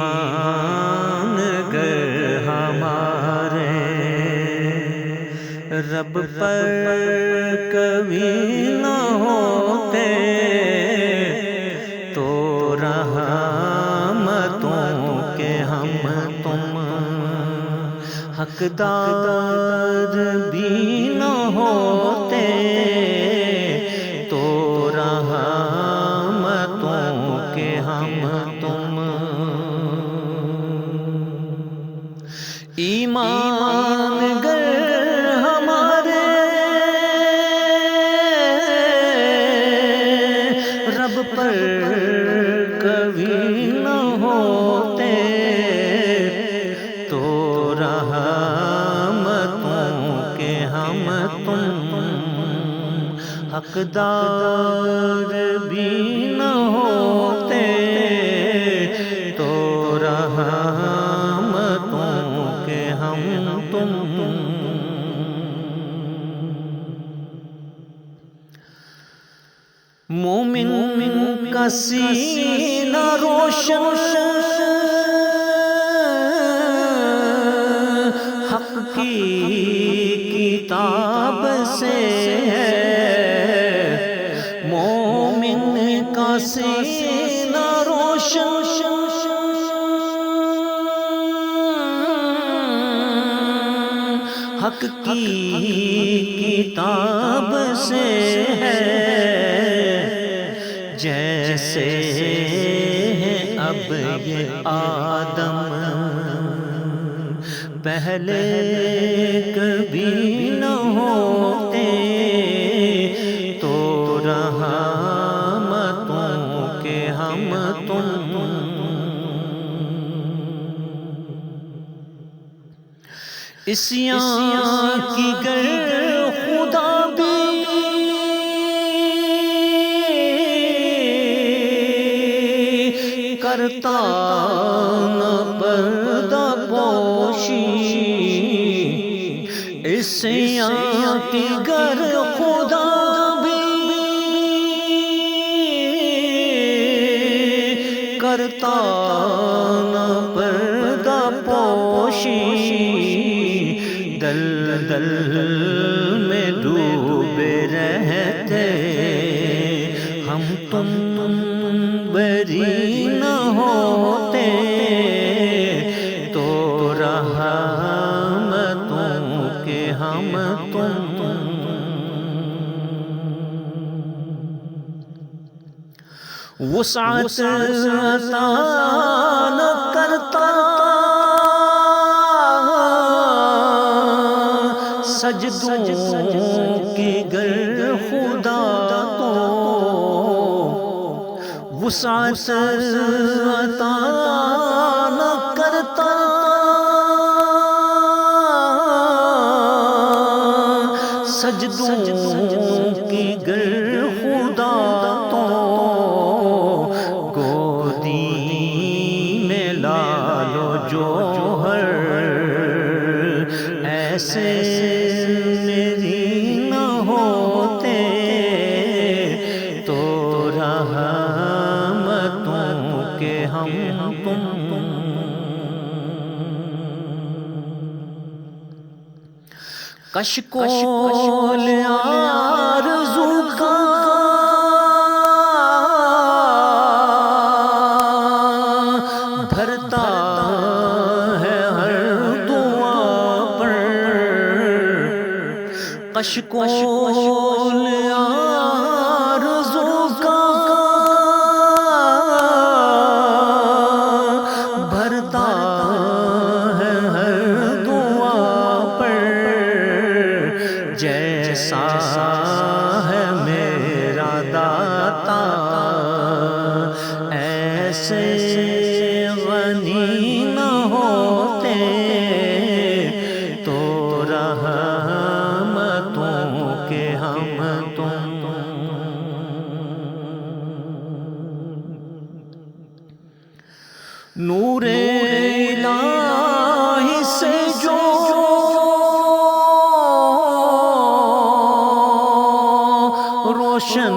ایمان گر ہمارے رب پر کبھی نہ ہوتے تو رحمتوں کے ہم تم حقدار بھی نہ ہوتے تو رحمتوں کے ہم تم ایمان گر ہمارے رب پر کبھی نہ ہوتے تو رحمتوں کے ہم تم حقدار بھی نہ ہوتے تو رحمتوں کے ہم تم مومن کا سینہ روشن حق کی کتاب سے ہے مومن کا سینہ روشن حق کی کتاب سے ہے جیسے ہیں اب یہ آدم پہلے کبھی نہ ہوتے تو رحمتوں کے ہم تم عصیان کی گر خدا بھی کرتا نہ پردہ پوشی عصیان کی گر خدا بھی کرتا نہ پردہ پوشی دل میں ڈوبے رہتے ہم تم بری نہ ہوتے تو رحمتوں کے ہم تم وسعت عطا نہ کرتا سجدوں کی گر خدا تو وسعت عطا نہ کرتا سجدوں کی گر خدا تو گودی میں لالو جوہر ایسے میری نہ ہوتے تو رحمتوں کے ہم تم کشکول آرزو کا بھرتا ہے ہر دعا پر کشکول آرزو کا بھرتا ہے ہر دعا پر جیسا ہے میرا داتا ایسے غنی نہ ہوتے تو رحمتوں کے ہم تم نور الہی سے جو روشن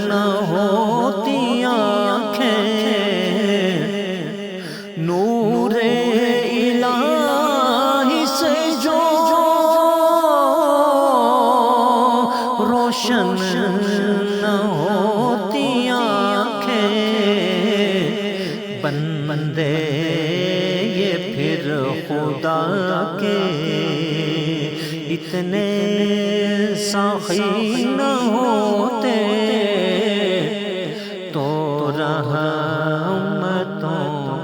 نہ نہ ہوتی آنکھیں بندے یہ پھر خدا کے اتنے ساخی نہ ہوتے تو رحمتوں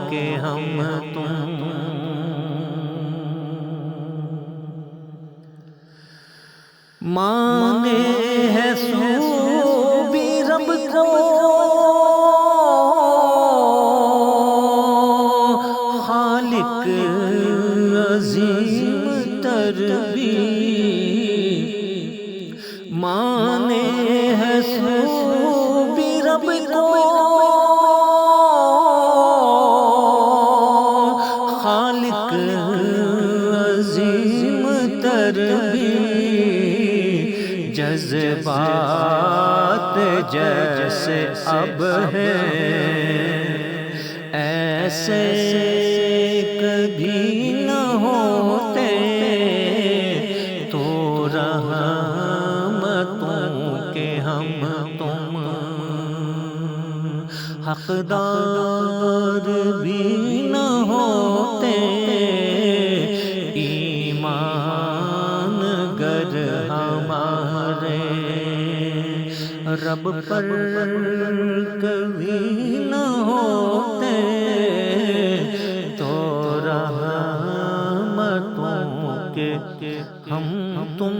کے ہم تم مانے ہے سو بھی رب کو خالق عظیم تر بھی مانے ہے سو بھی رب کو خالق عظیم تر بھی جذبات جیسے اب ہیں ایسے کبھی نہ ہوتے تو رحمتوں کے ہم تم حقدار بھی نہ ہوتے ایمان گر ہمارے رب پر کبھی نہ ہوتے تو رحمتوں کے ہم تم